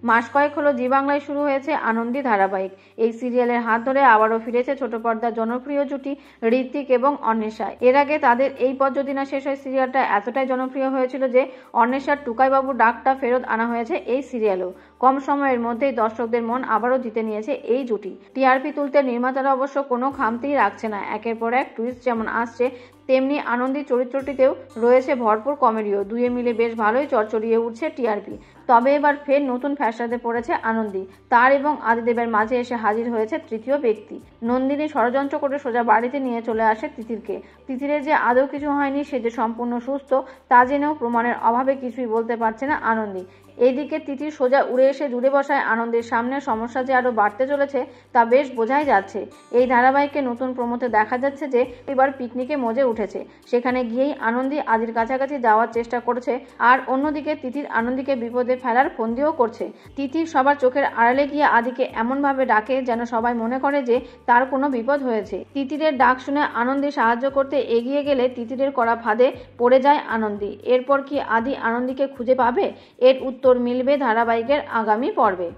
মাস কয়েক হলো জি বাংলায় শুরু হয়েছে আনন্দী ধারাবাহিক। এই সিরিয়ালের হাত ধরে আবারও ফিরেছে ছোট পর্দার জনপ্রিয় জুটি ঋত্বিক এবং অন্বেষা। এর আগে তাদের এই পথ যদি না শেষ হয় সিরিয়ালটা এতটাই জনপ্রিয় হয়েছিল যে অন্বেষার টুকাইবাবু ডাকটা ফেরত আনা হয়েছে এই সিরিয়ালেও। কম সময়ের মধ্যেই দর্শকদের মন আবারও জিতে নিয়েছে এই জুটি। টিআরপি তুলতে নির্মাতারা অবশ্য কোনো খামতিই রাখছে না। একের পর এক টুইস্ট যেমন আসছে তেমনি আনন্দী চরিত্রটিতেও রয়েছে ভরপুর কমেডিও। দুয়ে মিলে বেশ ভালোই চড়চড়িয়ে উঠছে টিআরপি। তবে এবার ফের নতুন ফ্যাসাদে পড়েছে আনন্দী। তার এবং আদিদেবের মাঝে এসে হাজির হয়েছে তৃতীয় ব্যক্তি। নন্দিনী ষড়যন্ত্র করে সোজা বাড়িতে নিয়ে চলে আসে তিতিরকে। তিতিরের যে আদৌ কিছু হয়নি, সে যে সম্পূর্ণ সুস্থ তা জেনেও প্রমাণের অভাবে কিছুই বলতে পারছে না আনন্দী। এইদিকে তিতির সোজা উড়ে এসে জুড়ে বসায় আনন্দের সামনে। সমস্যা যে আরো বাড়তে চলেছে তা বেশ বোঝাই যাচ্ছে। এই ধারাবাহিকে নতুন প্রমোতে দেখা যাচ্ছে যে এবার পিকনিকে মজে উঠেছে। সেখানে গিয়েই আনন্দী আদির কাছাকাছি যাওয়ার চেষ্টা করছে, আর অন্যদিকে তিতির আনন্দীকে বিপদে ফেলার ফন্দিও করছে। তিতির সবার চোখের আড়ালে গিয়ে আদিকে এমনভাবে ডাকে যেন সবাই মনে করে যে তার কোনো বিপদ হয়েছে। তিতিরের ডাক শুনে আনন্দী সাহায্য করতে এগিয়ে গেলে তিতিরের করা ফাঁদে পড়ে যায় আনন্দী। এরপর কি আদি আনন্দীকে খুঁজে পাবে? এর উত্তর মিলবে ধারাবাহিকের আগামী পর্বে।